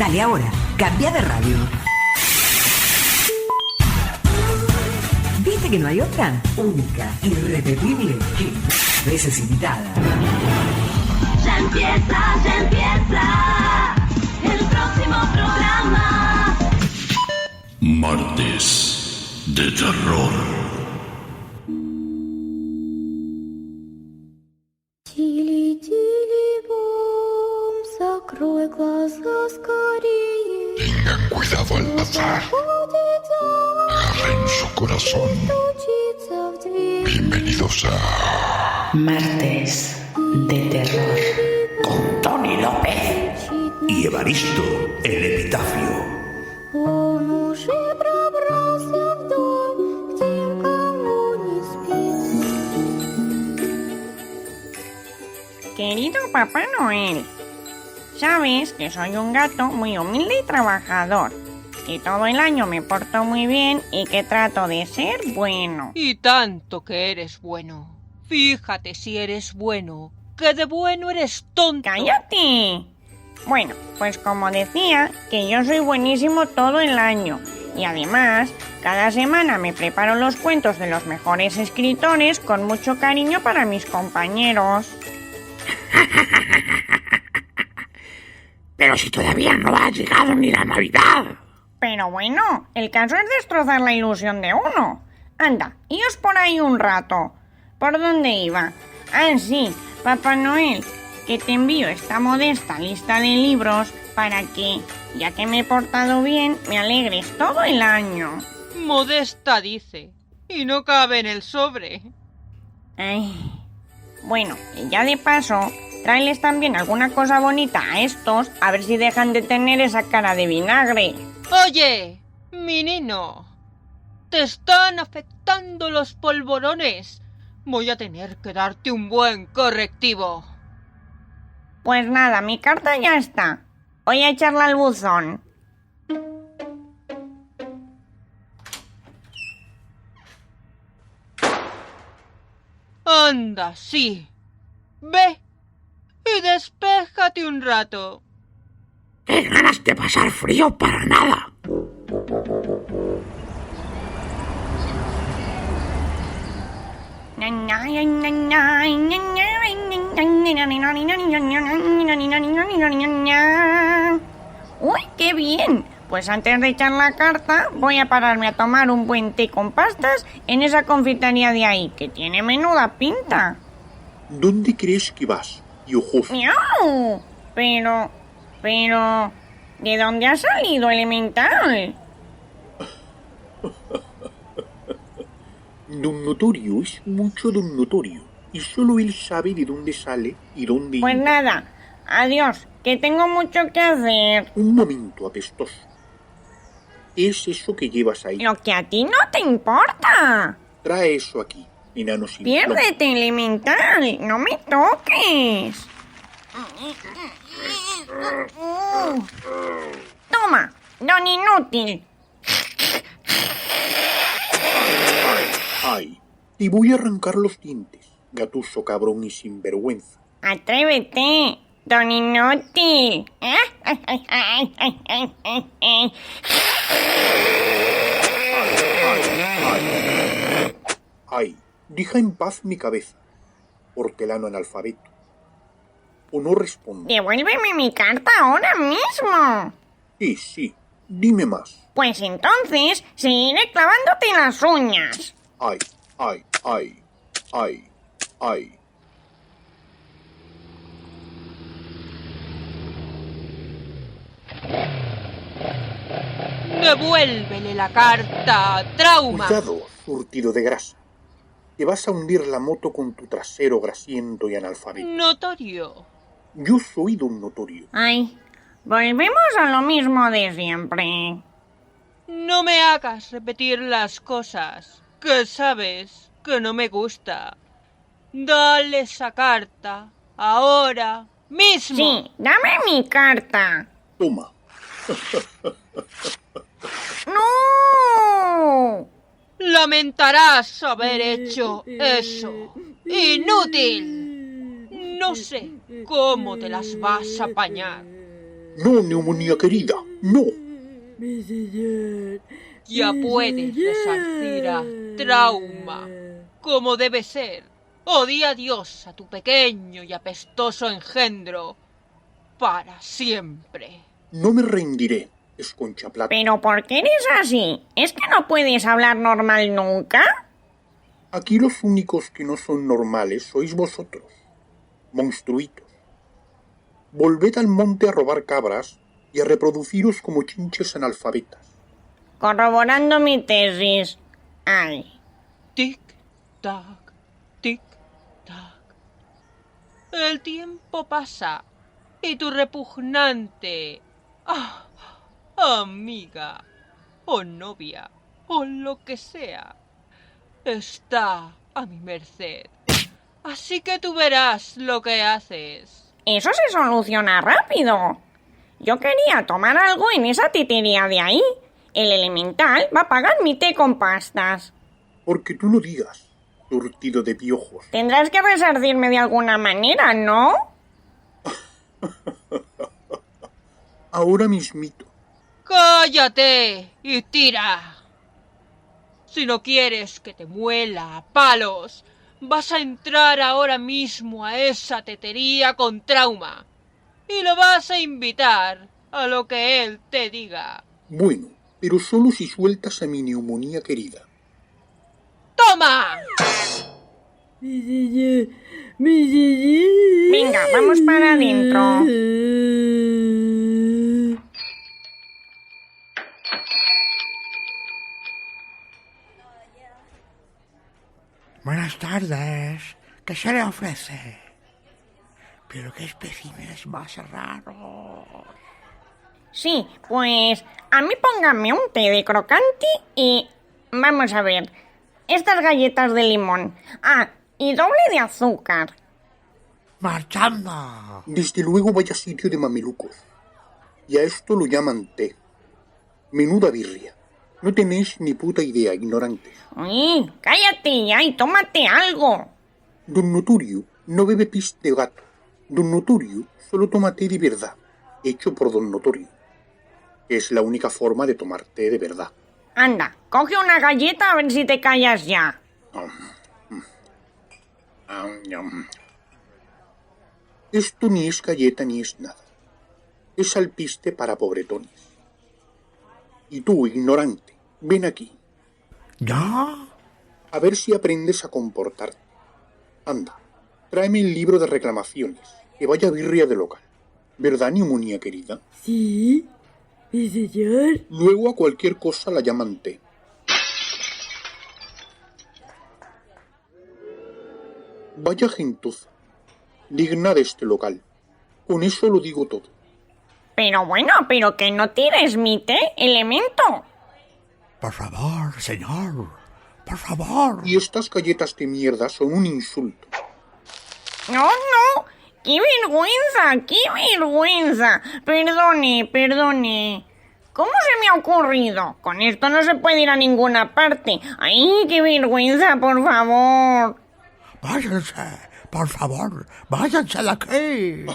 Dale ahora, cambia de radio. ¿Viste que no hay otra? Única, irrepetible, que veces invitada. Ya empieza el próximo programa. Martes de terror. Tengan cuidado al pasar. Agarren su corazón. Bienvenidos a Martes de terror. Con Tony López y Evaristo el Epitafio. Querido Papá Noel, sabes que soy un gato muy humilde y trabajador, que todo el año me porto muy bien y que trato de ser bueno. Y tanto que eres bueno. Fíjate si eres bueno, que de bueno eres tonto. ¡Cállate! Bueno, pues como decía, que yo soy buenísimo todo el año. Y además, cada semana me preparo los cuentos de los mejores escritores con mucho cariño para mis compañeros. Pero si todavía no ha llegado ni la Navidad. Pero bueno, el caso es destrozar la ilusión de uno. Anda, ios por ahí un rato. ¿Por dónde iba? Ah, sí, Papá Noel, que te envío esta modesta lista de libros para que, ya que me he portado bien, me alegres todo el año. Modesta dice, y no cabe en el sobre. Ay. Bueno, y ya de paso, tráeles también alguna cosa bonita a estos, a ver si dejan de tener esa cara de vinagre. Oye, menino, te están afectando los polvorones. Voy a tener que darte un buen correctivo. Pues nada, mi carta ya está. Voy a echarla al buzón. Anda, sí. Ve y despéjate un rato. ¡Qué ganas de pasar frío para nada! ¡Uy, qué bien! Pues antes de echar la carta, voy a pararme a tomar un buen té con pastas en esa confitería de ahí, que tiene menuda pinta. ¿Dónde crees que vas, Piojoso? ¡Miau! Pero... ¿de dónde ha salido Elemental? Don Notorio es mucho Don Notorio, y solo él sabe de dónde sale y dónde... Pues nada, adiós, que tengo mucho que hacer. Un momento, apestoso. ¿Qué es eso que llevas ahí? Lo que a ti no te importa. Trae eso aquí, enano sin Piérdete, Elemental, no me toques. Toma, don inútil. Ay, te voy a arrancar los dientes, gatuso cabrón y sinvergüenza. Atrévete, don inútil. Ay, deja en paz mi cabeza, hortelano analfabeto. O no responde. Devuélveme mi carta ahora mismo. Sí, dime más. Pues entonces seguiré clavándote las uñas. Ay. Devuélvele la carta, trauma. Cuidado, surtido de grasa. Te vas a hundir la moto con tu trasero grasiento y analfabeto. Notorio. Yo soy Don Notorio. Ay, volvemos a lo mismo de siempre. No me hagas repetir las cosas, que sabes que no me gusta. Dale esa carta, ahora mismo. Sí, dame mi carta. Toma. ¡No! Lamentarás haber hecho eso. ¡Inútil! No sé cómo te las vas a apañar. No, neumonía querida, no. Ya puedes resarcir a Trauma, como debe ser. Odia a Dios a tu pequeño y apestoso engendro, para siempre. No me rendiré, Esconcha Plata. ¿Pero por qué eres así? ¿Es que no puedes hablar normal nunca? Aquí los únicos que no son normales sois vosotros, monstruitos. Volved al monte a robar cabras y a reproduciros como chinches analfabetas. Corroborando mi tesis. Ay. Tic-tac, tic-tac. El tiempo pasa y tu repugnante amiga o novia o lo que sea está a mi merced. Así que tú verás lo que haces. Eso se soluciona rápido. Yo quería tomar algo en esa titería de ahí. El elemental va a pagar mi té con pastas. Porque tú lo digas, surtido de piojos. Tendrás que resarcirme de alguna manera, ¿no? Ahora mismito. ¡Cállate y tira! Si no quieres que te muela a palos, vas a entrar ahora mismo a esa tetería con Trauma y lo vas a invitar a lo que él te diga. Bueno, pero solo si sueltas a mi neumonía querida. ¡Toma! Venga, vamos para adentro. Buenas tardes. ¿Qué se le ofrece? Pero qué especímenes más raros. Sí, pues a mí póngame un té de crocante y... Vamos a ver. Estas galletas de limón. Ah, y doble de azúcar. ¡Marchando! Desde luego vaya sitio de mamelucos. Y a esto lo llaman té. Menuda birria. No tenéis ni puta idea, ignorantes. Uy, cállate ya y tómate algo. Don Noturio no bebe pis de gato. Don Noturio solo toma té de verdad, hecho por Don Notorio. Es la única forma de tomar té de verdad. Anda, coge una galleta a ver si te callas ya. Esto ni es galleta ni es nada. Es alpiste para pobretones. Y tú, ignorante, ven aquí. ¿Ya? A ver si aprendes a comportarte. Anda, tráeme el libro de reclamaciones, que vaya birria de local. ¿Verdad, neumonía querida? Sí, sí, señor. Luego a cualquier cosa la llaman té. Vaya gentuza, digna de este local. Con eso lo digo todo. Pero bueno, pero que no tires mi té, elemento. Por favor, señor. Por favor. Y estas galletas de mierda son un insulto. No, no. ¡Qué vergüenza! ¡Qué vergüenza! Perdone. ¿Cómo se me ha ocurrido? Con esto no se puede ir a ninguna parte. ¡Ay, qué vergüenza, por favor! Váyanse, por favor. Váyanse de aquí.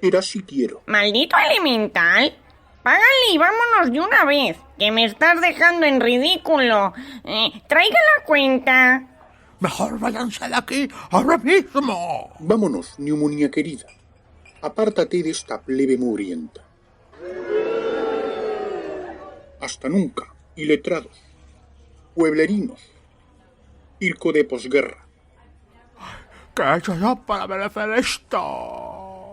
Era si quiero. ¡Maldito elemental! Págale y vámonos de una vez, que me estás dejando en ridículo. Traiga la cuenta. Mejor váyanse de aquí ahora mismo. Vámonos, neumonía querida. Apártate de esta plebe mugrienta. Hasta nunca, iletrados, pueblerinos, circo de posguerra. ¿Qué he hecho yo para merecer esto?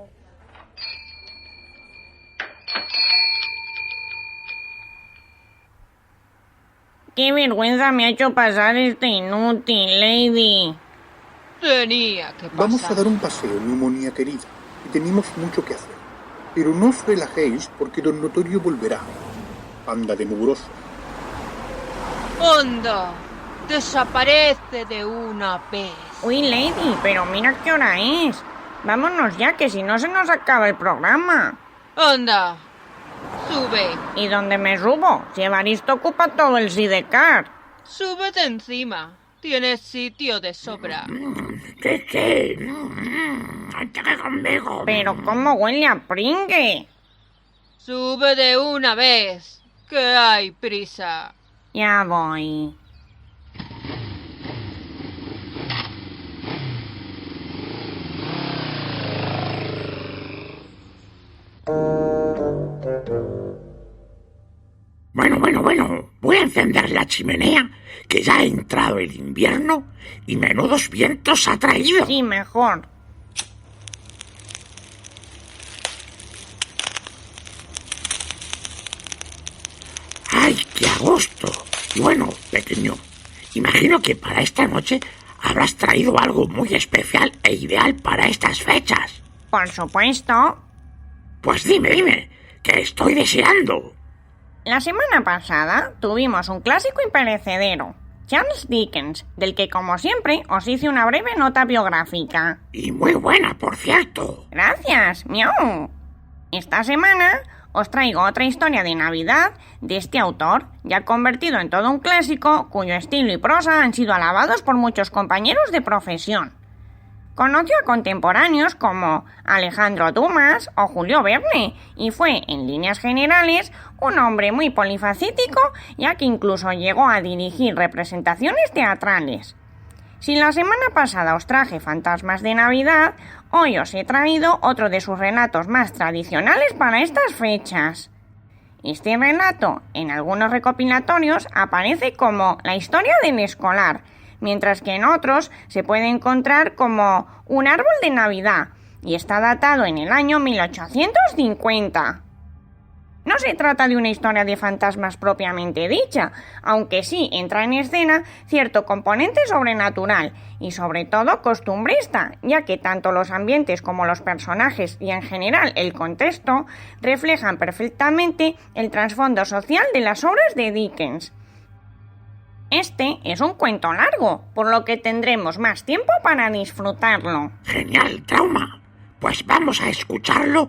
¡Qué vergüenza me ha hecho pasar este inútil, Lady! Tenía que pasar. Vamos a dar un paseo, neumonía querida, y tenemos mucho que hacer. Pero no os relajéis porque Don Notorio volverá. Panda de mugrosos. ¡Onda! Desaparece de una vez. Uy, Lady, pero mira qué hora es. Vámonos ya, que si no se nos acaba el programa. ¡Anda! Sube. ¿Y dónde me subo? Si Evaristo ocupa todo el sidecar. Súbete encima. Tienes sitio de sobra. ¿Qué? Entra conmigo. Pero ¿cómo huele a pringue? Sube de una vez, que hay prisa. Ya voy. Bueno. Voy a encender la chimenea, que ya ha entrado el invierno y menudos vientos ha traído. Sí, mejor. ¡Ay, qué a gusto! Y bueno, pequeño, imagino que para esta noche habrás traído algo muy especial e ideal para estas fechas. Por supuesto. Pues dime, que estoy deseando. La semana pasada tuvimos un clásico imperecedero, Charles Dickens, del que como siempre os hice una breve nota biográfica. Y muy buena, por cierto. Gracias, miau. Esta semana os traigo otra historia de Navidad de este autor, ya convertido en todo un clásico, cuyo estilo y prosa han sido alabados por muchos compañeros de profesión. Conoció a contemporáneos como Alejandro Dumas o Julio Verne y fue, en líneas generales, un hombre muy polifacético, ya que incluso llegó a dirigir representaciones teatrales. Si la semana pasada os traje Fantasmas de Navidad, hoy os he traído otro de sus relatos más tradicionales para estas fechas. Este relato, en algunos recopilatorios, aparece como la historia del escolar, mientras que en otros se puede encontrar como un árbol de Navidad, y está datado en el año 1850. No se trata de una historia de fantasmas propiamente dicha, aunque sí entra en escena cierto componente sobrenatural y sobre todo costumbrista, ya que tanto los ambientes como los personajes y en general el contexto reflejan perfectamente el trasfondo social de las obras de Dickens. Este es un cuento largo, por lo que tendremos más tiempo para disfrutarlo. Genial, Trauma. Pues vamos a escucharlo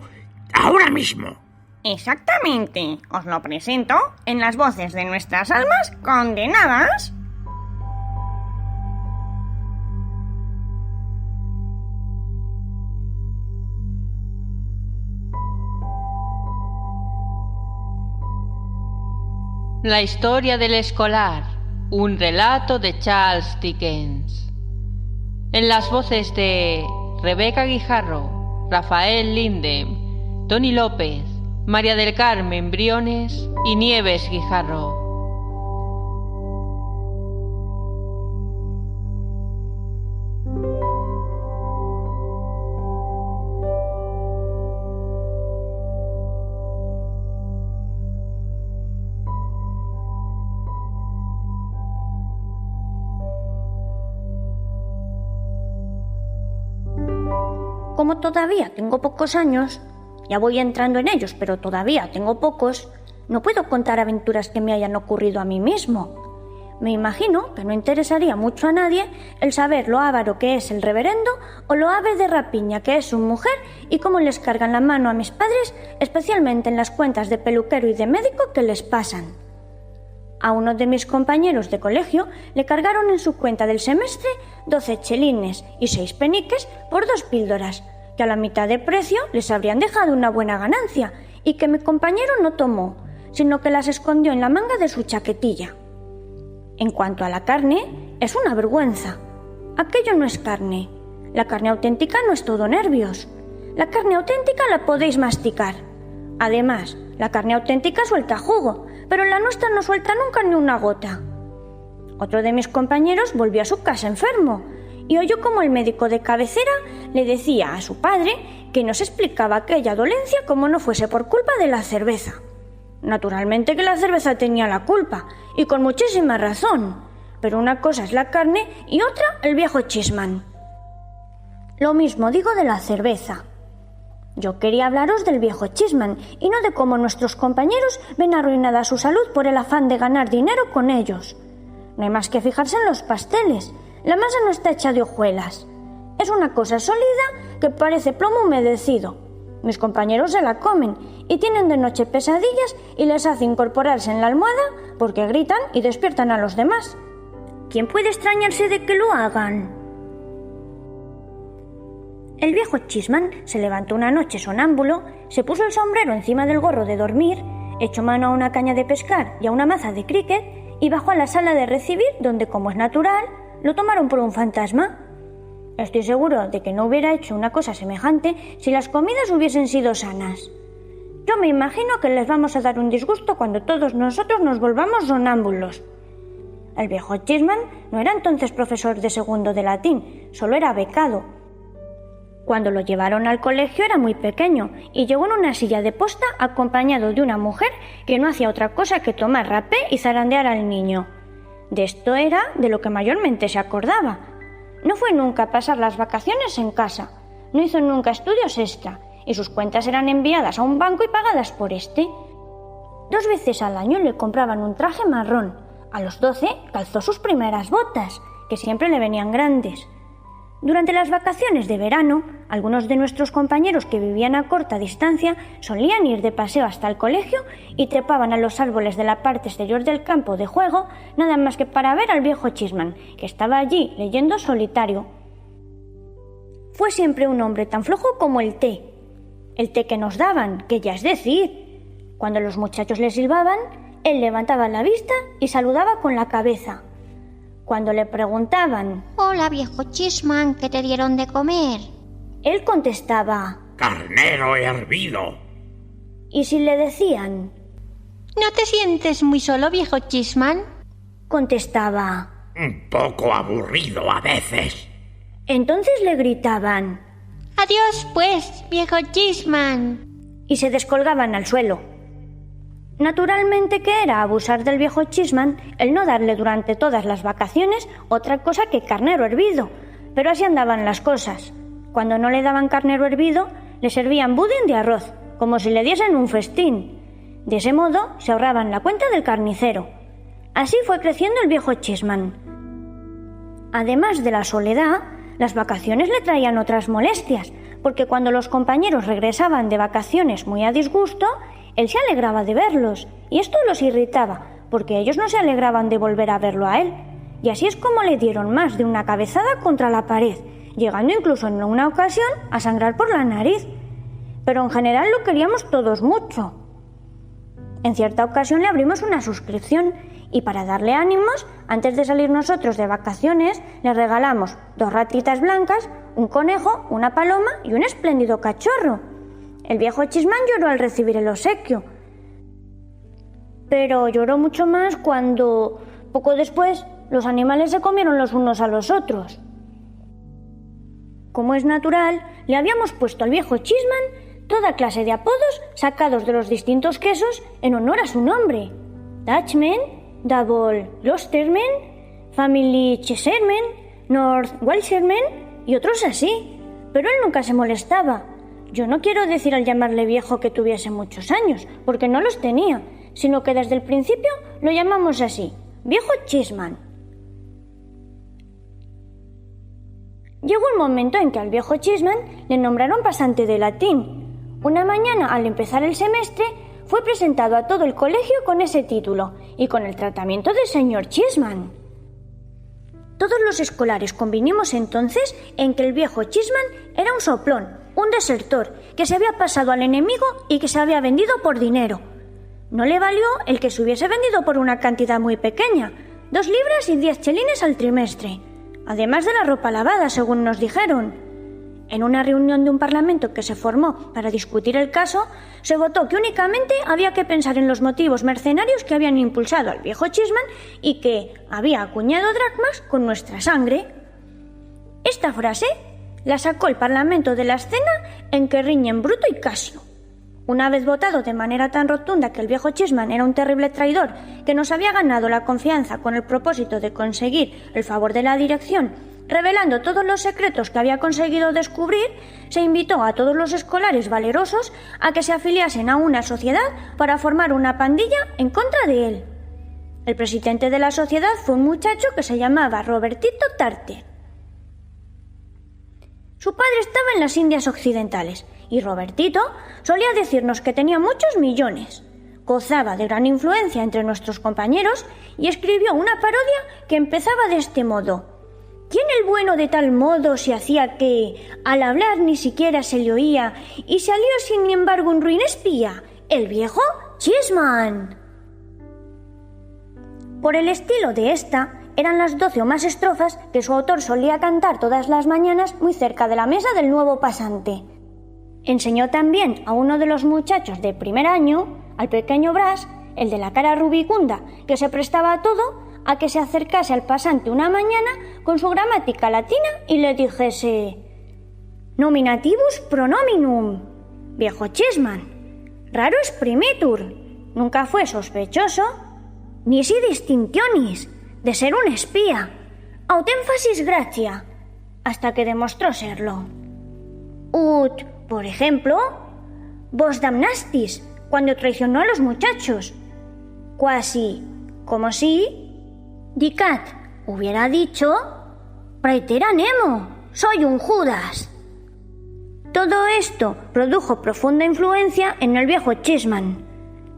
ahora mismo. Exactamente. Os lo presento en las voces de nuestras almas condenadas. La historia del escolar. Un relato de Charles Dickens. En las voces de Rebeca Guijarro, Rafael Lindem, Tony López, María del Carmen Briones y Nieves Guijarro. Como todavía tengo pocos años, ya voy entrando en ellos, pero todavía tengo pocos, no puedo contar aventuras que me hayan ocurrido a mí mismo. Me imagino que no interesaría mucho a nadie el saber lo avaro que es el reverendo o lo ave de rapiña que es su mujer y cómo les cargan la mano a mis padres, especialmente en las cuentas de peluquero y de médico que les pasan. A uno de mis compañeros de colegio le cargaron en su cuenta del semestre 12 chelines y 6 peniques por 2 píldoras, que a la mitad de precio les habrían dejado una buena ganancia y que mi compañero no tomó, sino que las escondió en la manga de su chaquetilla. En cuanto a la carne, es una vergüenza. Aquello no es carne. La carne auténtica no es todo nervios. La carne auténtica la podéis masticar. Además, la carne auténtica suelta jugo, pero la nuestra no suelta nunca ni una gota. Otro de mis compañeros volvió a su casa enfermo y oyó como el médico de cabecera le decía a su padre que no se explicaba aquella dolencia como no fuese por culpa de la cerveza. Naturalmente que la cerveza tenía la culpa, y con muchísima razón, pero una cosa es la carne y otra el viejo Chisman. Lo mismo digo de la cerveza. Yo quería hablaros del viejo Chisman y no de cómo nuestros compañeros ven arruinada su salud por el afán de ganar dinero con ellos. No hay más que fijarse en los pasteles. La masa no está hecha de hojuelas. Es una cosa sólida que parece plomo humedecido. Mis compañeros se la comen y tienen de noche pesadillas y les hace incorporarse en la almohada porque gritan y despiertan a los demás. ¿quién puede extrañarse de que lo hagan? El viejo Cheeseman se levantó una noche sonámbulo, se puso el sombrero encima del gorro de dormir, echó mano a una caña de pescar y a una maza de cricket y bajó a la sala de recibir, donde, como es natural, lo tomaron por un fantasma. Estoy seguro de que no hubiera hecho una cosa semejante si las comidas hubiesen sido sanas. Yo me imagino que les vamos a dar un disgusto cuando todos nosotros nos volvamos sonámbulos. El viejo Cheeseman no era entonces profesor de segundo de latín, solo era becado. Cuando lo llevaron al colegio era muy pequeño y llegó en una silla de posta acompañado de una mujer que no hacía otra cosa que tomar rapé y zarandear al niño. De esto era de lo que mayormente se acordaba. No fue nunca a pasar las vacaciones en casa, no hizo nunca estudios extra y sus cuentas eran enviadas a un banco y pagadas por este. 2 veces al año le compraban un traje marrón. A los 12 calzó sus primeras botas, que siempre le venían grandes. Durante las vacaciones de verano, algunos de nuestros compañeros que vivían a corta distancia solían ir de paseo hasta el colegio y trepaban a los árboles de la parte exterior del campo de juego, nada más que para ver al viejo Cheeseman, que estaba allí leyendo solitario. Fue siempre un hombre tan flojo como el té que nos daban, que ya es decir. Cuando los muchachos le silbaban, él levantaba la vista y saludaba con la cabeza. Cuando le preguntaban: «Hola, viejo Cheeseman, ¿qué te dieron de comer?», él contestaba: «Carnero hervido». Y si le decían: «¿No te sientes muy solo, viejo Cheeseman?», contestaba: «Un poco aburrido a veces». Entonces le gritaban: «Adiós, pues, viejo Cheeseman», y se descolgaban al suelo. Naturalmente que era abusar del viejo Cheeseman el no darle durante todas las vacaciones otra cosa que carnero hervido, pero así andaban las cosas. Cuando no le daban carnero hervido, le servían budín de arroz, como si le diesen un festín. De ese modo se ahorraban la cuenta del carnicero. Así fue creciendo el viejo Cheeseman. Además de la soledad, las vacaciones le traían otras molestias, porque cuando los compañeros regresaban de vacaciones muy a disgusto, él se alegraba de verlos, y esto los irritaba, porque ellos no se alegraban de volver a verlo a él. Y así es como le dieron más de una cabezada contra la pared, llegando incluso en una ocasión a sangrar por la nariz. Pero en general lo queríamos todos mucho. En cierta ocasión le abrimos una suscripción, y para darle ánimos, antes de salir nosotros de vacaciones, le regalamos 2 ratitas blancas, un conejo, una paloma y un espléndido cachorro. El viejo Cheeseman lloró al recibir el obsequio, pero lloró mucho más cuando, poco después, los animales se comieron los unos a los otros. Como es natural, le habíamos puesto al viejo Cheeseman toda clase de apodos sacados de los distintos quesos en honor a su nombre: Dutchman, Double Gloucesterman, Family Cheeseman, North Wiltshire y otros así, pero él nunca se molestaba. Yo no quiero decir al llamarle viejo que tuviese muchos años, porque no los tenía, sino que desde el principio lo llamamos así, viejo Cheeseman. Llegó un momento en que al viejo Cheeseman le nombraron pasante de latín. Una mañana, al empezar el semestre, fue presentado a todo el colegio con ese título y con el tratamiento de señor Cheeseman. Todos los escolares convinimos entonces en que el viejo Cheeseman era un soplón, un desertor, que se había pasado al enemigo y que se había vendido por dinero. No le valió el que se hubiese vendido por una cantidad muy pequeña, 2 libras y 10 chelines al trimestre, además de la ropa lavada, según nos dijeron. En una reunión de un parlamento que se formó para discutir el caso, se votó que únicamente había que pensar en los motivos mercenarios que habían impulsado al viejo Cheeseman y que había acuñado dracmas con nuestra sangre. Esta frase la sacó el parlamento de la escena en que riñen Bruto y Casio. Una vez votado de manera tan rotunda que el viejo Cheeseman era un terrible traidor que nos había ganado la confianza con el propósito de conseguir el favor de la dirección, revelando todos los secretos que había conseguido descubrir, se invitó a todos los escolares valerosos a que se afiliasen a una sociedad para formar una pandilla en contra de él. El presidente de la sociedad fue un muchacho que se llamaba Robertito Tarter. Su padre estaba en las Indias Occidentales y Robertito solía decirnos que tenía muchos millones. Gozaba de gran influencia entre nuestros compañeros y escribió una parodia que empezaba de este modo: ¿Quién el bueno de tal modo se hacía que, al hablar ni siquiera se le oía, y salió sin embargo un ruin espía? El viejo Cheeseman. Por el estilo de esta, eran las 12 o más estrofas que su autor solía cantar todas las mañanas muy cerca de la mesa del nuevo pasante. Enseñó también a uno de los muchachos de primer año, al pequeño Bras, el de la cara rubicunda, que se prestaba a todo, a que se acercase al pasante una mañana con su gramática latina y le dijese: Nominativus pronominum, viejo Cheeseman, rarus primitur, nunca fue sospechoso, nisi distinctionis, de ser un espía, aut énfasis gratia, hasta que demostró serlo. Ut, por ejemplo, vos damnastis, cuando traicionó a los muchachos. Quasi, como si, dicat, hubiera dicho, praetera nemo, soy un Judas. Todo esto produjo profunda influencia en el viejo Cheeseman.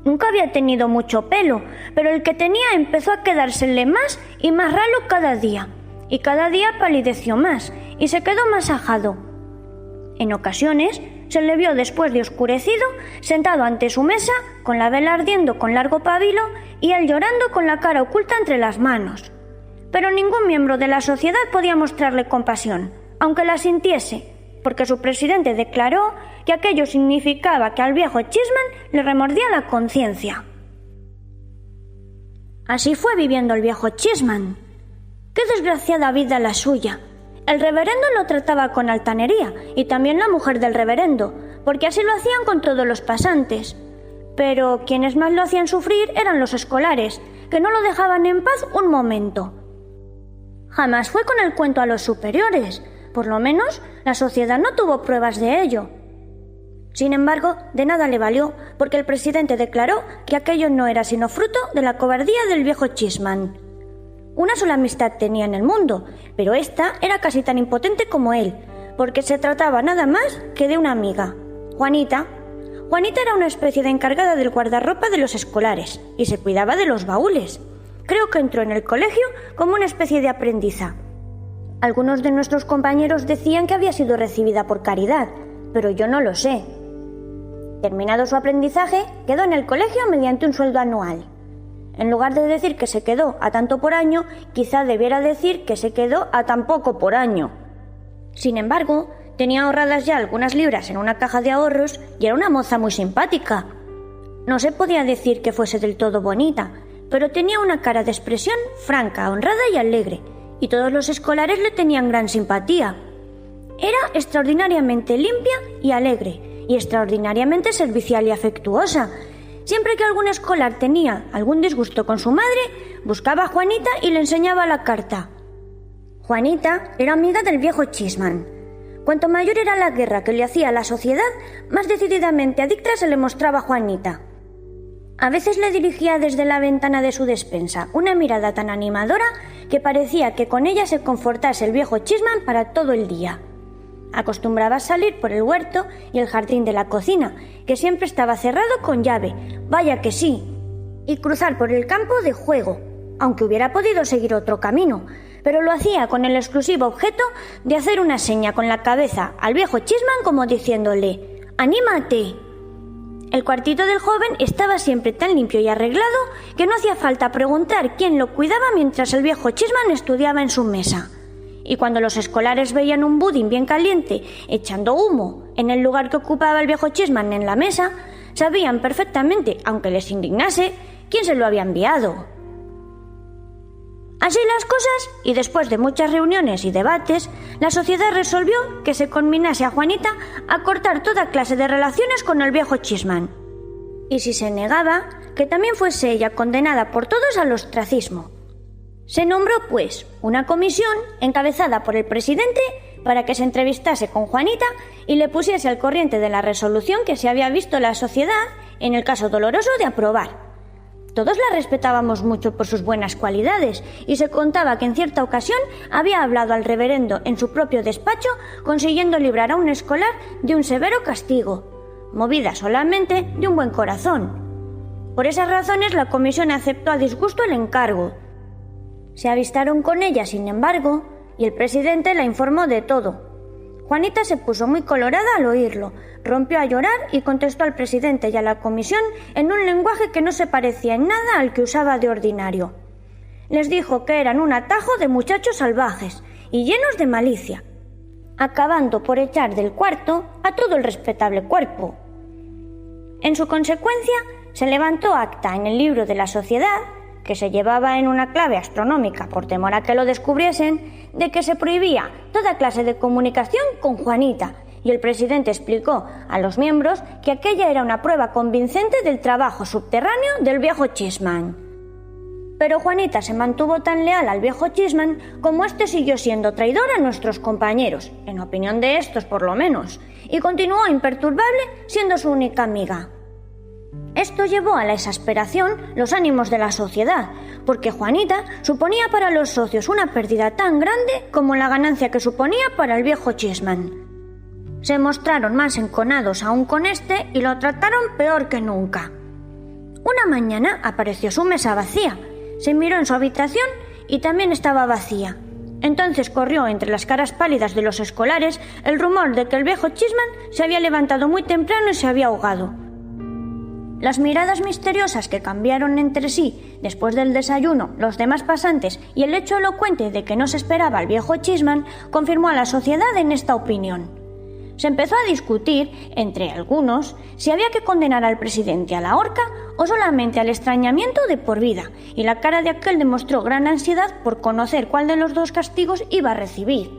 Nunca había tenido mucho pelo, pero el que tenía empezó a quedársele más y más ralo cada día, y cada día palideció más y se quedó más ajado. En ocasiones se le vio después de oscurecido sentado ante su mesa con la vela ardiendo con largo pabilo y él llorando con la cara oculta entre las manos. Pero ningún miembro de la sociedad podía mostrarle compasión, aunque la sintiese, porque su presidente declaró que aquello significaba que al viejo Cheeseman le remordía la conciencia. Así fue viviendo el viejo Cheeseman. ¡Qué desgraciada vida la suya! El reverendo lo trataba con altanería y también la mujer del reverendo, porque así lo hacían con todos los pasantes. Pero quienes más lo hacían sufrir eran los escolares, que no lo dejaban en paz un momento. Jamás fue con el cuento a los superiores, por lo menos la sociedad no tuvo pruebas de ello. Sin embargo, de nada le valió, porque el presidente declaró que aquello no era sino fruto de la cobardía del viejo Cheeseman. Una sola amistad tenía en el mundo, pero esta era casi tan impotente como él, porque se trataba nada más que de una amiga, Juanita. Juanita era una especie de encargada del guardarropa de los escolares y se cuidaba de los baúles. Creo que entró en el colegio como una especie de aprendiza. Algunos de nuestros compañeros decían que había sido recibida por caridad, pero yo no lo sé. Terminado su aprendizaje, quedó en el colegio mediante un sueldo anual. En lugar de decir que se quedó a tanto por año, quizá debiera decir que se quedó a tan poco por año. Sin embargo, tenía ahorradas ya algunas libras en una caja de ahorros y era una moza muy simpática. No se podía decir que fuese del todo bonita, pero tenía una cara de expresión franca, honrada y alegre, y todos los escolares le tenían gran simpatía. Era extraordinariamente limpia y alegre, y extraordinariamente servicial y afectuosa. Siempre que algún escolar tenía algún disgusto con su madre, buscaba a Juanita y le enseñaba la carta. Juanita era amiga del viejo Cheeseman. Cuanto mayor era la guerra que le hacía a la sociedad, más decididamente adicta se le mostraba Juanita. A veces le dirigía desde la ventana de su despensa una mirada tan animadora que parecía que con ella se confortase el viejo Cheeseman para todo el día. Acostumbraba a salir por el huerto y el jardín de la cocina, que siempre estaba cerrado con llave, vaya que sí, y cruzar por el campo de juego, aunque hubiera podido seguir otro camino, pero lo hacía con el exclusivo objeto de hacer una seña con la cabeza al viejo Cheeseman como diciéndole: ¡anímate! El cuartito del joven estaba siempre tan limpio y arreglado que no hacía falta preguntar quién lo cuidaba mientras el viejo Cheeseman estudiaba en su mesa. Y cuando los escolares veían un budín bien caliente echando humo en el lugar que ocupaba el viejo Cheeseman en la mesa, sabían perfectamente, aunque les indignase, quién se lo había enviado. Así las cosas, y después de muchas reuniones y debates, la sociedad resolvió que se conminase a Juanita a cortar toda clase de relaciones con el viejo Cheeseman. Y si se negaba, que también fuese ella condenada por todos al ostracismo. Se nombró, pues, una comisión encabezada por el presidente para que se entrevistase con Juanita y le pusiese al corriente de la resolución que se había visto la sociedad en el caso doloroso de aprobar. Todos la respetábamos mucho por sus buenas cualidades y se contaba que en cierta ocasión había hablado al reverendo en su propio despacho consiguiendo librar a un escolar de un severo castigo, movida solamente de un buen corazón. Por esas razones la comisión aceptó a disgusto el encargo. Se avistaron con ella, sin embargo, y el presidente la informó de todo. Juanita se puso muy colorada al oírlo, rompió a llorar y contestó al presidente y a la comisión en un lenguaje que no se parecía en nada al que usaba de ordinario. Les dijo que eran un atajo de muchachos salvajes y llenos de malicia, acabando por echar del cuarto a todo el respetable cuerpo. En su consecuencia, se levantó acta en el libro de la sociedad, que se llevaba en una clave astronómica por temor a que lo descubriesen, de que se prohibía toda clase de comunicación con Juanita, y el presidente explicó a los miembros que aquella era una prueba convincente del trabajo subterráneo del viejo Cheeseman. Pero Juanita se mantuvo tan leal al viejo Cheeseman como éste siguió siendo traidor a nuestros compañeros, en opinión de estos por lo menos, y continuó imperturbable siendo su única amiga. Esto llevó a la exasperación los ánimos de la sociedad, porque Juanita suponía para los socios una pérdida tan grande como la ganancia que suponía para el viejo Cheeseman. Se mostraron más enconados aún con este y lo trataron peor que nunca. Una mañana apareció su mesa vacía, se miró en su habitación y también estaba vacía. Entonces corrió entre las caras pálidas de los escolares el rumor de que el viejo Cheeseman se había levantado muy temprano y se había ahogado. Las miradas misteriosas que cambiaron entre sí después del desayuno los demás pasantes y el hecho elocuente de que no se esperaba al viejo Cheeseman confirmó a la sociedad en esta opinión. Se empezó a discutir, entre algunos, si había que condenar al presidente a la horca o solamente al extrañamiento de por vida, y la cara de aquel demostró gran ansiedad por conocer cuál de los dos castigos iba a recibir.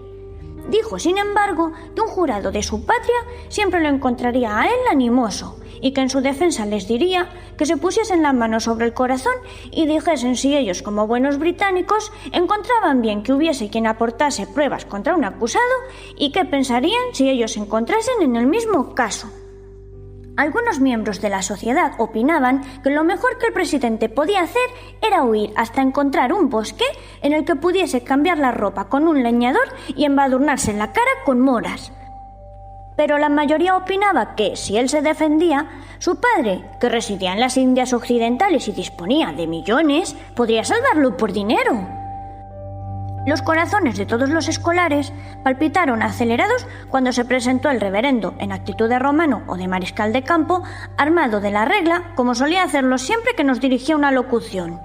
Dijo, sin embargo, que un jurado de su patria siempre lo encontraría a él animoso, y que en su defensa les diría que se pusiesen la mano sobre el corazón y dijesen si ellos, como buenos británicos, encontraban bien que hubiese quien aportase pruebas contra un acusado y qué pensarían si ellos se encontrasen en el mismo caso. Algunos miembros de la sociedad opinaban que lo mejor que el presidente podía hacer era huir hasta encontrar un bosque en el que pudiese cambiar la ropa con un leñador y embadurnarse en la cara con moras. Pero la mayoría opinaba que, si él se defendía, su padre, que residía en las Indias Occidentales y disponía de millones, podría salvarlo por dinero. Los corazones de todos los escolares palpitaron acelerados cuando se presentó el reverendo, en actitud de romano o de mariscal de campo, armado de la regla, como solía hacerlo siempre que nos dirigía una locución.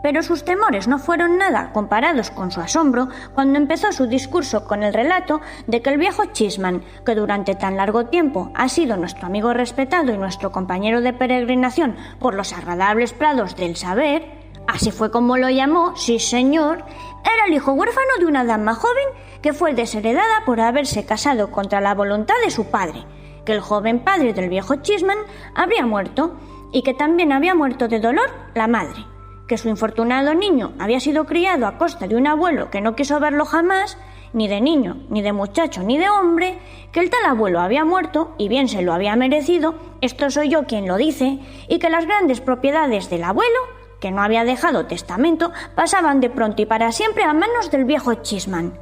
Pero sus temores no fueron nada comparados con su asombro cuando empezó su discurso con el relato de que el viejo Cheeseman, que durante tan largo tiempo ha sido nuestro amigo respetado y nuestro compañero de peregrinación por los agradables prados del saber, así fue como lo llamó, sí señor, era el hijo huérfano de una dama joven que fue desheredada por haberse casado contra la voluntad de su padre, que el joven padre del viejo Cheeseman habría muerto y que también había muerto de dolor la madre, que su infortunado niño había sido criado a costa de un abuelo que no quiso verlo jamás, ni de niño, ni de muchacho, ni de hombre, que el tal abuelo había muerto, y bien se lo había merecido, esto soy yo quien lo dice, y que las grandes propiedades del abuelo, que no había dejado testamento, pasaban de pronto y para siempre a manos del viejo Cheeseman.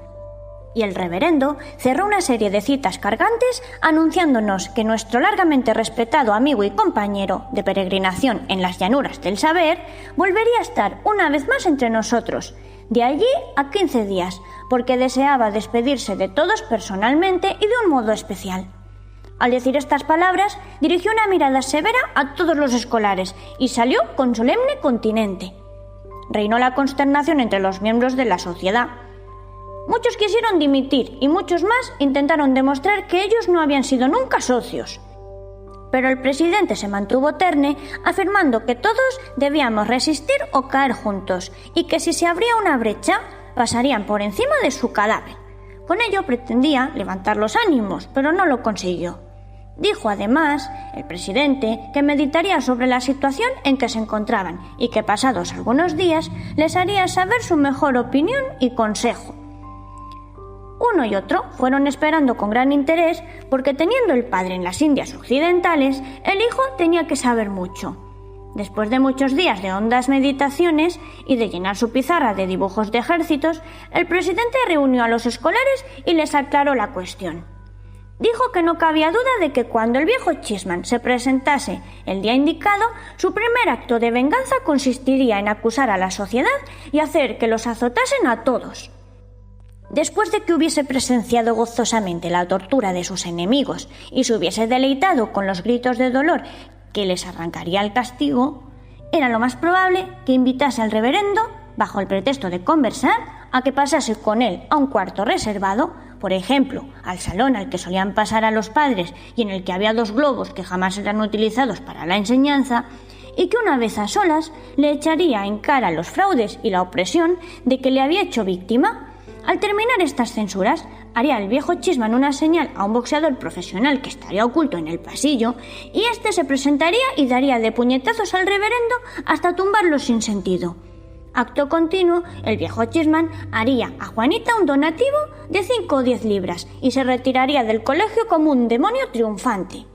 Y el reverendo cerró una serie de citas cargantes anunciándonos que nuestro largamente respetado amigo y compañero de peregrinación en las llanuras del saber volvería a estar una vez más entre nosotros, de allí a 15 días, porque deseaba despedirse de todos personalmente y de un modo especial. Al decir estas palabras, dirigió una mirada severa a todos los escolares y salió con solemne continente. Reinó la consternación entre los miembros de la sociedad. Muchos quisieron dimitir y muchos más intentaron demostrar que ellos no habían sido nunca socios. Pero el presidente se mantuvo terne, afirmando que todos debíamos resistir o caer juntos y que si se abría una brecha, pasarían por encima de su cadáver. Con ello pretendía levantar los ánimos, pero no lo consiguió. Dijo además, el presidente, que meditaría sobre la situación en que se encontraban y que pasados algunos días les haría saber su mejor opinión y consejo. Uno y otro fueron esperando con gran interés porque teniendo el padre en las Indias Occidentales, el hijo tenía que saber mucho. Después de muchos días de hondas meditaciones y de llenar su pizarra de dibujos de ejércitos, el presidente reunió a los escolares y les aclaró la cuestión. Dijo que no cabía duda de que cuando el viejo Cheeseman se presentase el día indicado, su primer acto de venganza consistiría en acusar a la sociedad y hacer que los azotasen a todos. Después de que hubiese presenciado gozosamente la tortura de sus enemigos y se hubiese deleitado con los gritos de dolor que les arrancaría el castigo, era lo más probable que invitase al reverendo, bajo el pretexto de conversar, a que pasase con él a un cuarto reservado, por ejemplo, al salón al que solían pasar a los padres y en el que había 2 globos que jamás eran utilizados para la enseñanza, y que una vez a solas le echaría en cara los fraudes y la opresión de que le había hecho víctima. Al terminar estas censuras, haría el viejo Cheeseman una señal a un boxeador profesional que estaría oculto en el pasillo, y éste se presentaría y daría de puñetazos al reverendo hasta tumbarlo sin sentido. Acto continuo, el viejo Cheeseman haría a Juanita un donativo de 5 o 10 libras y se retiraría del colegio como un demonio triunfante.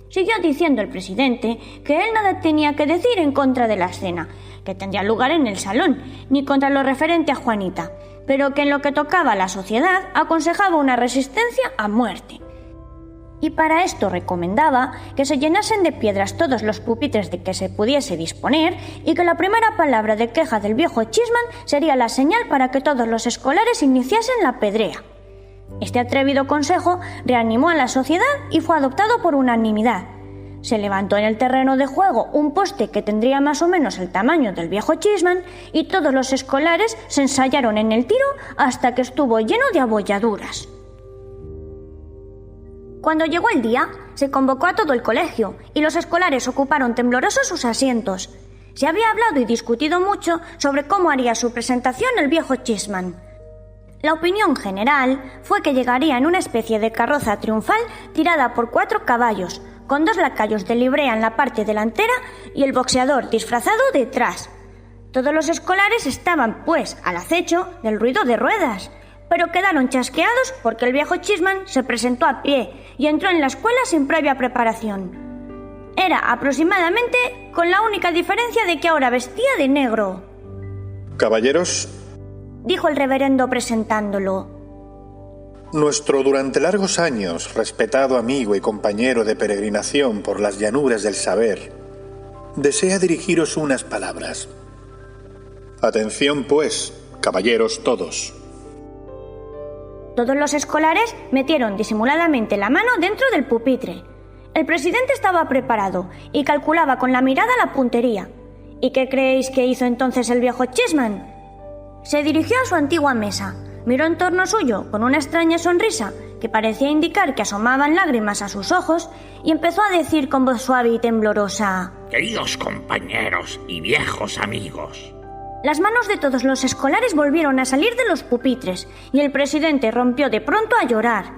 Siguió diciendo el presidente que él nada tenía que decir en contra de la escena, que tendría lugar en el salón, ni contra lo referente a Juanita, pero que en lo que tocaba a la sociedad aconsejaba una resistencia a muerte. Y para esto recomendaba que se llenasen de piedras todos los pupitres de que se pudiese disponer y que la primera palabra de queja del viejo Cheeseman sería la señal para que todos los escolares iniciasen la pedrea. Este atrevido consejo reanimó a la sociedad y fue adoptado por unanimidad. Se levantó en el terreno de juego un poste que tendría más o menos el tamaño del viejo Cheeseman y todos los escolares se ensayaron en el tiro hasta que estuvo lleno de abolladuras. Cuando llegó el día, se convocó a todo el colegio y los escolares ocuparon temblorosos sus asientos. Se había hablado y discutido mucho sobre cómo haría su presentación el viejo Cheeseman. La opinión general fue que llegaría en una especie de carroza triunfal tirada por 4 caballos, con 2 lacayos de librea en la parte delantera y el boxeador disfrazado detrás. Todos los escolares estaban, pues, al acecho del ruido de ruedas, pero quedaron chasqueados porque el viejo Cheeseman se presentó a pie y entró en la escuela sin previa preparación. Era aproximadamente con la única diferencia de que ahora vestía de negro. Caballeros, dijo el reverendo presentándolo. Nuestro durante largos años respetado amigo y compañero de peregrinación por las llanuras del saber desea dirigiros unas palabras. Atención, pues, caballeros todos. Todos los escolares metieron disimuladamente la mano dentro del pupitre. El presidente estaba preparado y calculaba con la mirada la puntería. ¿Y qué creéis que hizo entonces el viejo Cheeseman? Se dirigió a su antigua mesa, miró en torno suyo con una extraña sonrisa que parecía indicar que asomaban lágrimas a sus ojos y empezó a decir con voz suave y temblorosa: Queridos compañeros y viejos amigos. Las manos de todos los escolares volvieron a salir de los pupitres y el presidente rompió de pronto a llorar.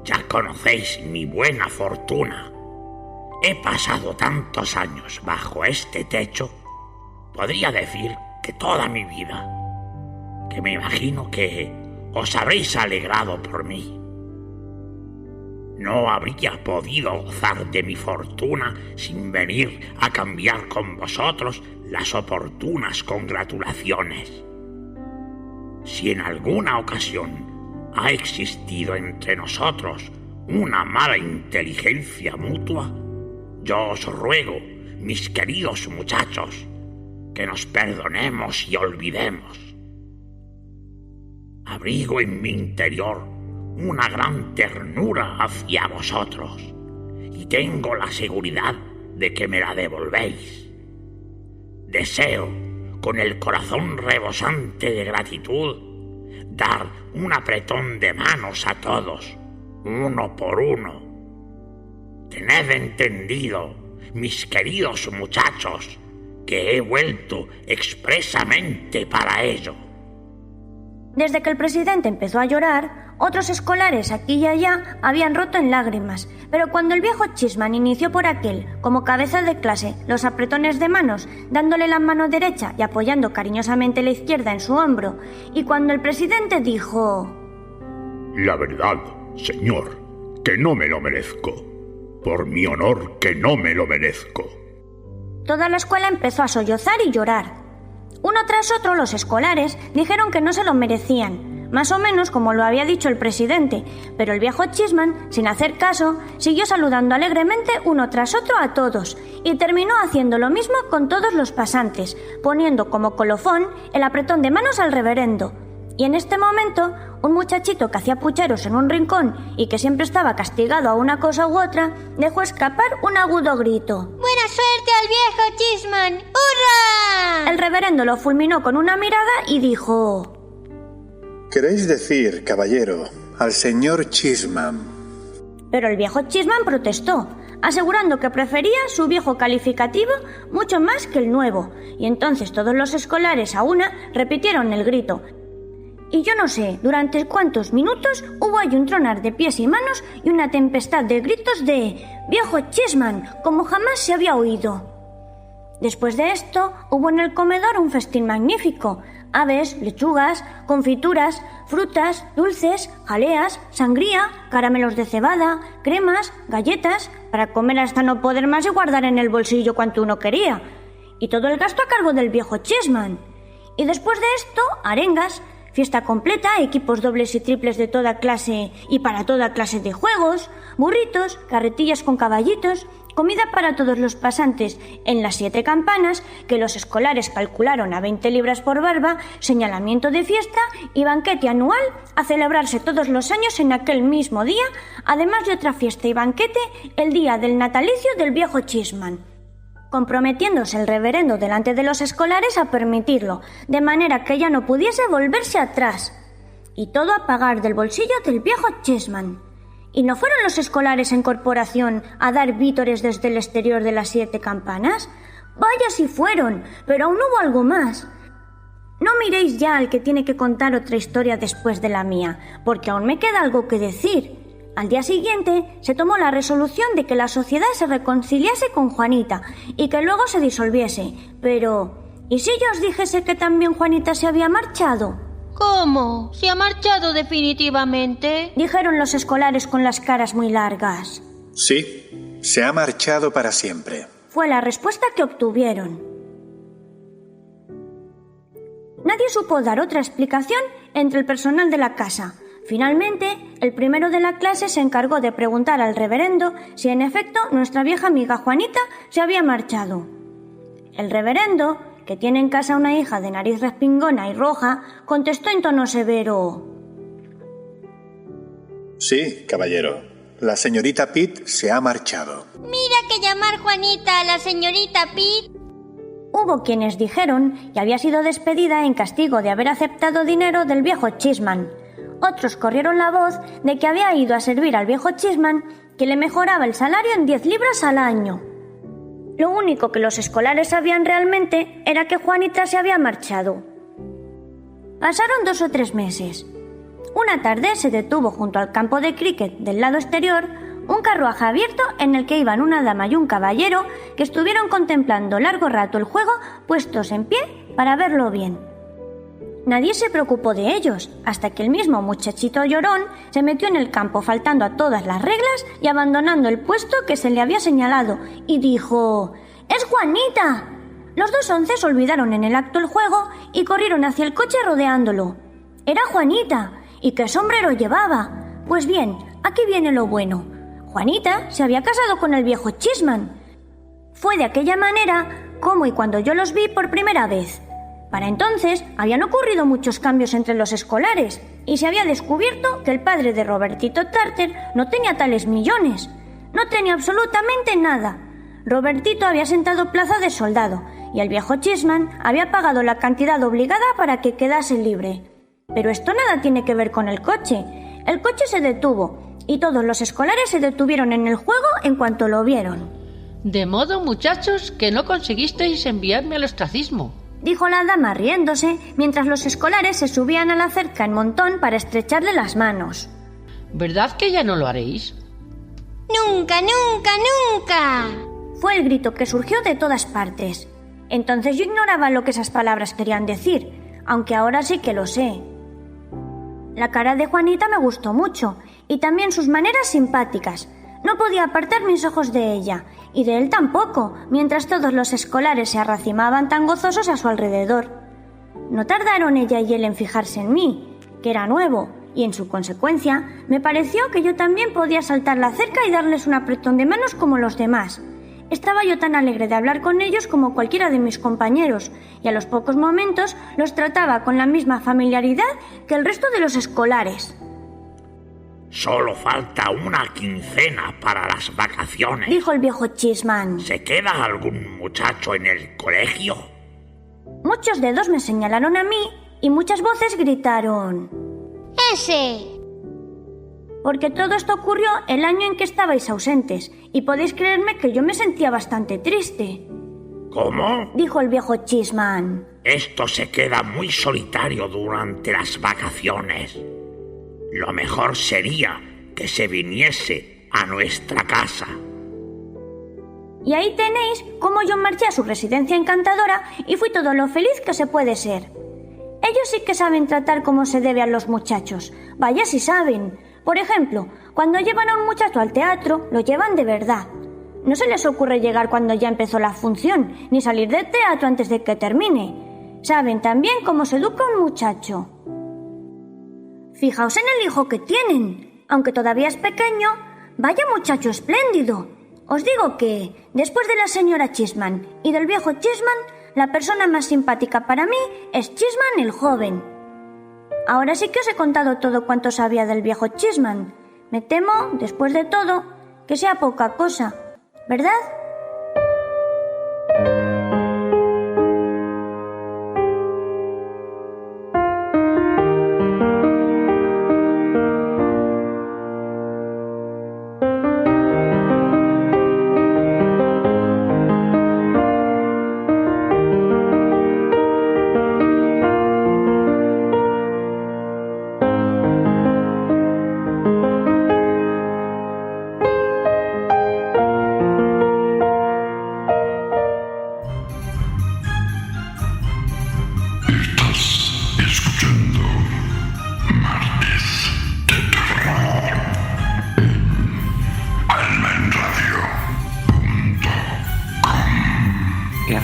Ya conocéis mi buena fortuna. He pasado tantos años bajo este techo, podría decir que toda mi vida, que me imagino que os habréis alegrado por mí. No habría podido gozar de mi fortuna sin venir a cambiar con vosotros las oportunas congratulaciones. Si en alguna ocasión ha existido entre nosotros una mala inteligencia mutua, yo os ruego, mis queridos muchachos, que nos perdonemos y olvidemos. Abrigo en mi interior una gran ternura hacia vosotros y tengo la seguridad de que me la devolvéis. Deseo, con el corazón rebosante de gratitud, dar un apretón de manos a todos, uno por uno. Tened entendido, mis queridos muchachos, que he vuelto expresamente para ello. Desde que el presidente empezó a llorar, otros escolares aquí y allá habían roto en lágrimas, pero cuando el viejo Cheeseman inició por aquel, como cabeza de clase, los apretones de manos, dándole la mano derecha y apoyando cariñosamente la izquierda en su hombro, y cuando el presidente dijo: La verdad, señor, que no me lo merezco. Por mi honor, que no me lo merezco. Toda la escuela empezó a sollozar y llorar. Uno tras otro los escolares dijeron que no se lo merecían, más o menos como lo había dicho el presidente, pero el viejo Cheeseman, sin hacer caso, siguió saludando alegremente uno tras otro a todos y terminó haciendo lo mismo con todos los pasantes, poniendo como colofón el apretón de manos al reverendo. Y en este momento, un muchachito que hacía pucheros en un rincón y que siempre estaba castigado a una cosa u otra, dejó escapar un agudo grito. ¡Buena suerte al viejo Cheeseman! ¡Hurra! El reverendo lo fulminó con una mirada y dijo: ¿Queréis decir, caballero, al señor Cheeseman? Pero el viejo Cheeseman protestó, asegurando que prefería su viejo calificativo mucho más que el nuevo, y entonces todos los escolares a una repitieron el grito. Y yo no sé durante cuántos minutos hubo ahí un tronar de pies y manos y una tempestad de gritos de «¡Viejo Cheeseman!», como jamás se había oído. Después de esto, hubo en el comedor un festín magnífico: aves, lechugas, confituras, frutas, dulces, jaleas, sangría, caramelos de cebada, cremas, galletas, para comer hasta no poder más y guardar en el bolsillo cuanto uno quería. Y todo el gasto a cargo del viejo Cheeseman. Y después de esto, arengas, fiesta completa, equipos dobles y triples de toda clase y para toda clase de juegos, burritos, carretillas con caballitos, comida para todos los pasantes en las 7 campanas, que los escolares calcularon a 20 libras por barba, señalamiento de fiesta y banquete anual a celebrarse todos los años en aquel mismo día, además de otra fiesta y banquete el día del natalicio del viejo Cheeseman, comprometiéndose el reverendo delante de los escolares a permitirlo, de manera que ya no pudiese volverse atrás. Y todo a pagar del bolsillo del viejo Cheeseman. ¿Y no fueron los escolares en corporación a dar vítores desde el exterior de las 7 campanas? Vaya si fueron, pero aún hubo algo más. No miréis ya al que tiene que contar otra historia después de la mía, porque aún me queda algo que decir. Al día siguiente se tomó la resolución de que la sociedad se reconciliase con Juanita y que luego se disolviese. Pero, ¿y si yo os dijese que también Juanita se había marchado? ¿Cómo? ¿Se ha marchado definitivamente? Dijeron los escolares con las caras muy largas. Sí, se ha marchado para siempre. Fue la respuesta que obtuvieron. Nadie supo dar otra explicación entre el personal de la casa. Finalmente, el primero de la clase se encargó de preguntar al reverendo si en efecto nuestra vieja amiga Juanita se había marchado. El reverendo, que tiene en casa una hija de nariz respingona y roja, contestó en tono severo: Sí, caballero. La señorita Pitt se ha marchado. Mira que llamar Juanita a la señorita Pitt. Hubo quienes dijeron que había sido despedida en castigo de haber aceptado dinero del viejo Cheeseman. Otros corrieron la voz de que había ido a servir al viejo Cheeseman, que le mejoraba el salario en 10 libras al año. Lo único que los escolares sabían realmente era que Juanita se había marchado. Pasaron 2 o 3 meses. Una tarde se detuvo junto al campo de cricket del lado exterior un carruaje abierto en el que iban una dama y un caballero que estuvieron contemplando largo rato el juego puestos en pie para verlo bien. Nadie se preocupó de ellos, hasta que el mismo muchachito llorón se metió en el campo faltando a todas las reglas y abandonando el puesto que se le había señalado, y dijo: ¡Es Juanita! Los 2 onces olvidaron en el acto el juego y corrieron hacia el coche rodeándolo. Era Juanita, ¿y qué sombrero llevaba? Pues bien, aquí viene lo bueno. Juanita se había casado con el viejo Cheeseman. Fue de aquella manera como y cuando yo los vi por primera vez. Para entonces habían ocurrido muchos cambios entre los escolares y se había descubierto que el padre de Robertito Tarter no tenía tales millones. No tenía absolutamente nada. Robertito había sentado plaza de soldado y el viejo Cheeseman había pagado la cantidad obligada para que quedase libre. Pero esto nada tiene que ver con el coche. El coche se detuvo y todos los escolares se detuvieron en el juego en cuanto lo vieron. De modo, muchachos, que no conseguisteis enviarme al ostracismo, dijo la dama riéndose mientras los escolares se subían a la cerca en montón para estrecharle las manos. ¿Verdad que ya no lo haréis? ¡Nunca, nunca, nunca! Fue el grito que surgió de todas partes. Entonces yo ignoraba lo que esas palabras querían decir, aunque ahora sí que lo sé. La cara de Juanita me gustó mucho, y también sus maneras simpáticas. No podía apartar mis ojos de ella, y de él tampoco, mientras todos los escolares se arracimaban tan gozosos a su alrededor. No tardaron ella y él en fijarse en mí, que era nuevo, y en su consecuencia me pareció que yo también podía saltar la cerca y darles un apretón de manos como los demás. Estaba yo tan alegre de hablar con ellos como cualquiera de mis compañeros, y a los pocos momentos los trataba con la misma familiaridad que el resto de los escolares. Solo falta una quincena para las vacaciones, dijo el viejo Cheeseman. ¿Se queda algún muchacho en el colegio? Muchos dedos me señalaron a mí y muchas voces gritaron: ¡Ese! Porque todo esto ocurrió el año en que estabais ausentes, y podéis creerme que yo me sentía bastante triste. ¿Cómo? Dijo el viejo Cheeseman. Esto se queda muy solitario durante las vacaciones. Lo mejor sería que se viniese a nuestra casa. Y ahí tenéis cómo yo marché a su residencia encantadora y fui todo lo feliz que se puede ser. Ellos sí que saben tratar como se debe a los muchachos. Vaya si saben. Por ejemplo, cuando llevan a un muchacho al teatro, lo llevan de verdad. No se les ocurre llegar cuando ya empezó la función, ni salir del teatro antes de que termine. Saben también cómo se educa un muchacho. Fijaos en el hijo que tienen. Aunque todavía es pequeño, vaya muchacho espléndido. Os digo que, después de la señora Cheeseman y del viejo Cheeseman, la persona más simpática para mí es Cheeseman el joven. Ahora sí que os he contado todo cuanto sabía del viejo Cheeseman. Me temo, después de todo, que sea poca cosa, ¿verdad?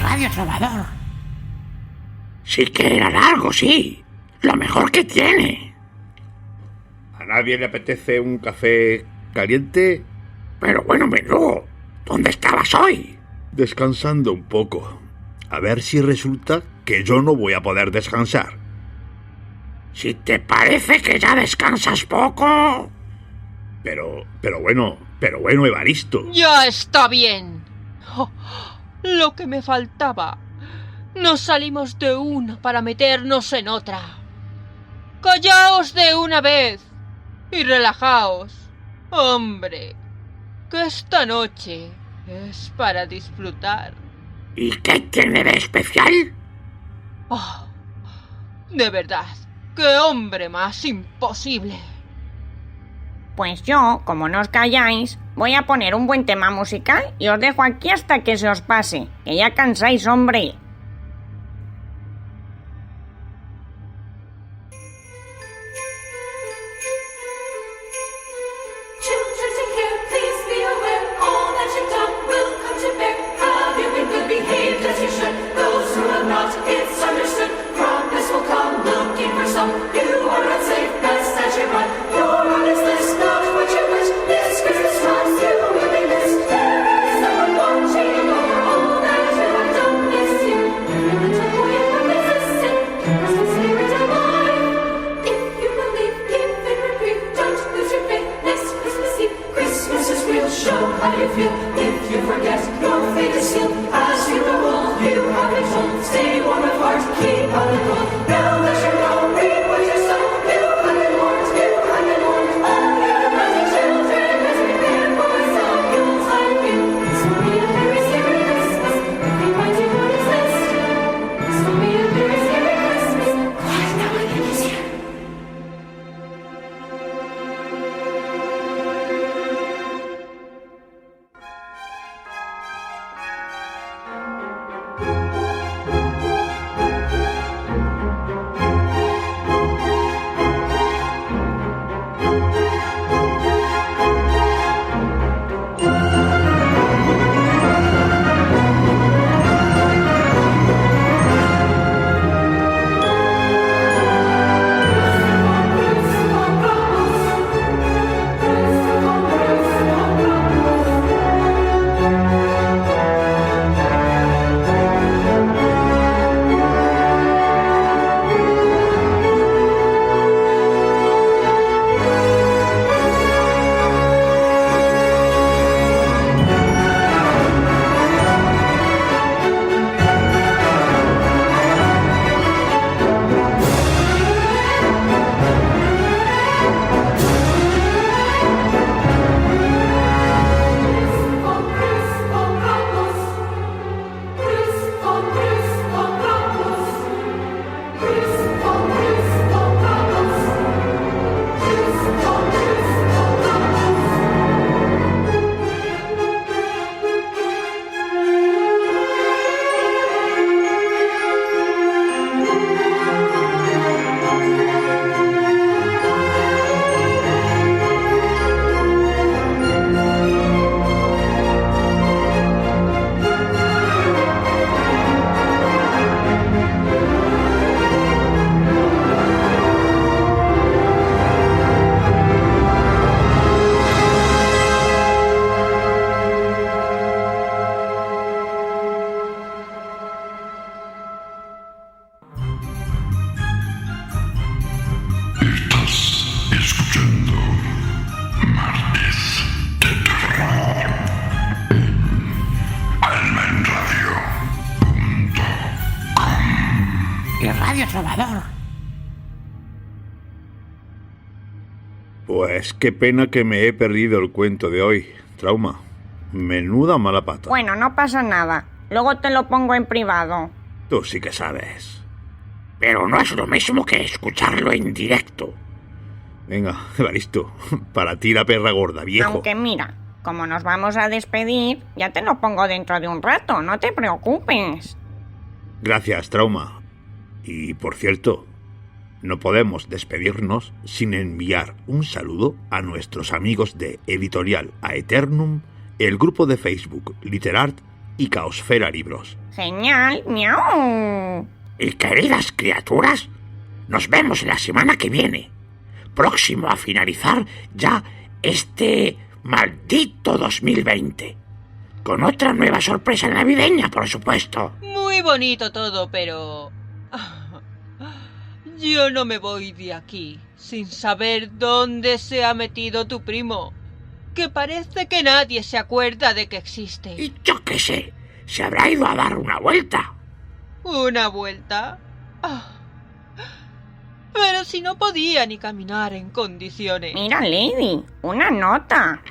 Radio Trovador. Sí que era largo, sí. Lo mejor que tiene. ¿A nadie le apetece un café caliente? Pero bueno, menú, ¿dónde estabas hoy? Descansando un poco. A ver si resulta que yo no voy a poder descansar. Si te parece que ya descansas poco. Pero bueno, Evaristo. Ya está bien. Oh, lo que me faltaba. Nos salimos de una para meternos en otra. Callaos de una vez y relajaos. Hombre, que esta noche es para disfrutar. ¿Y qué tiene de especial? Oh, de verdad, qué hombre más imposible. Pues yo, como no os calláis, voy a poner un buen tema musical y os dejo aquí hasta que se os pase, que ya cansáis, hombre. Radio Trovador. Pues qué pena que me he perdido el cuento de hoy. Trauma. Menuda mala pata. Bueno, no pasa nada. Luego te lo pongo en privado. Tú sí que sabes. Pero no es lo mismo que escucharlo en directo. Venga, Evaristo, para ti la perra gorda, viejo. Aunque mira, como nos vamos a despedir, ya te lo pongo dentro de un rato, no te preocupes. Gracias, Trauma. Y por cierto, no podemos despedirnos sin enviar un saludo a nuestros amigos de Editorial Aeternum, el grupo de Facebook Literart y Caosfera Libros. Genial, miau. Y queridas criaturas, nos vemos la semana que viene, próximo a finalizar ya este maldito 2020, con otra nueva sorpresa navideña, por supuesto. Muy bonito todo, pero... yo no me voy de aquí sin saber dónde se ha metido tu primo, que parece que nadie se acuerda de que existe. Y yo qué sé, se habrá ido a dar una vuelta. ¿Una vuelta? Pero si no podía ni caminar en condiciones. Mira, Lady, una nota.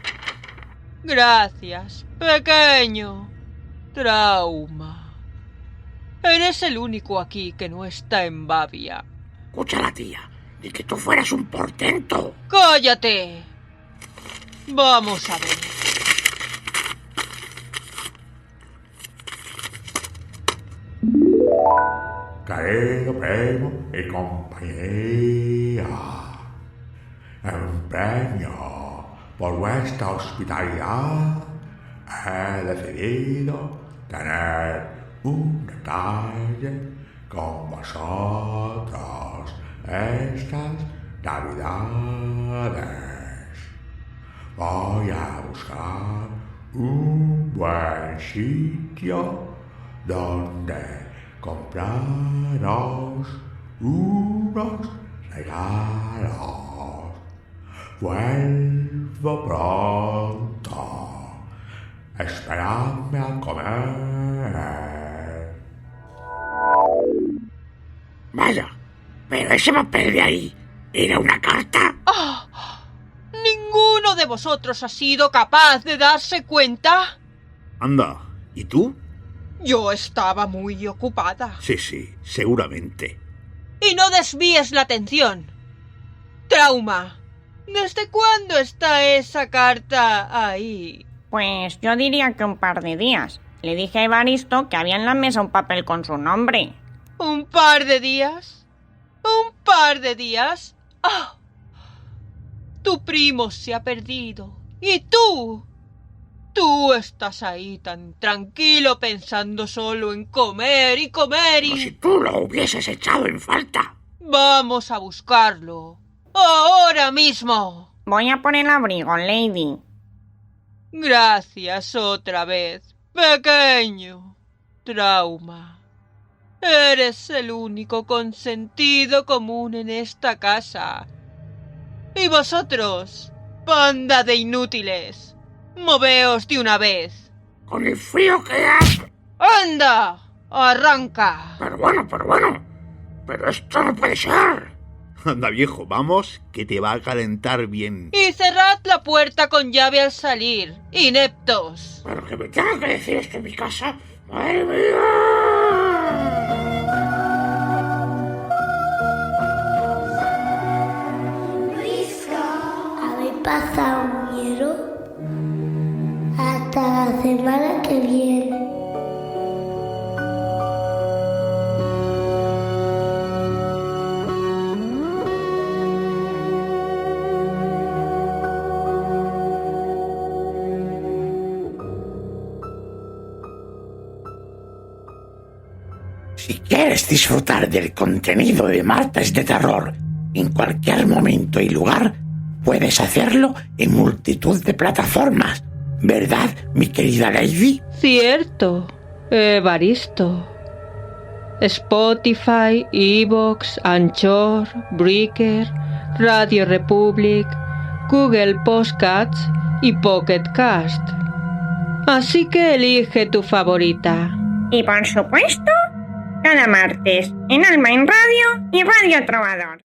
Gracias, pequeño. Trauma. Eres el único aquí que no está en Bavia. Escúchala, tía, ni que tú fueras un portento. ¡Cállate! Vamos a ver. Querido primo y compañía, empeño por vuestra hospitalidad, he decidido tener un detalle con vosotros estas Navidades. Voy a buscar un buen sitio donde compraros unos regalos. Vuelvo pronto. Esperadme a comer. Vaya, pero ese papel de ahí era una carta. ¡Oh! ¿Ninguno de vosotros ha sido capaz de darse cuenta? Anda, ¿y tú? Yo estaba muy ocupada. Sí, seguramente. Y no desvíes la atención. Trauma, ¿desde cuándo está esa carta ahí? Pues yo diría que un par de días. Le dije a Evaristo que había en la mesa un papel con su nombre. ¿Un par de días? ¿Un par de días? ¡Oh! Tu primo se ha perdido. ¿Y tú? Tú estás ahí tan tranquilo pensando solo en comer y comer y... Como si tú lo hubieses echado en falta. Vamos a buscarlo. ¡Ahora mismo! Voy a por el abrigo, Lady. Gracias otra vez, pequeño. Trauma. Eres el único con sentido común en esta casa. Y vosotros, banda de inútiles, moveos de una vez. Con el frío que hace. ¡Anda! ¡Arranca! Pero bueno. Pero esto no puede ser. Anda, viejo, vamos, que te va a calentar bien. Y cerrad la puerta con llave al salir, ineptos. Pero que me tenga que decir esto en mi casa. ¡Madre mía! ¿Habéis pasado miedo? Hasta la semana que viene. Si quieres disfrutar del contenido de Martes de Terror en cualquier momento y lugar, puedes hacerlo en multitud de plataformas, ¿verdad, mi querida Lady? Cierto, Evaristo. Spotify, Evox, Anchor, Breaker, Radio Republic, Google Podcasts y Pocket Cast. Así que elige tu favorita. Y por supuesto, cada martes en Alma en Radio y Radio Trovador.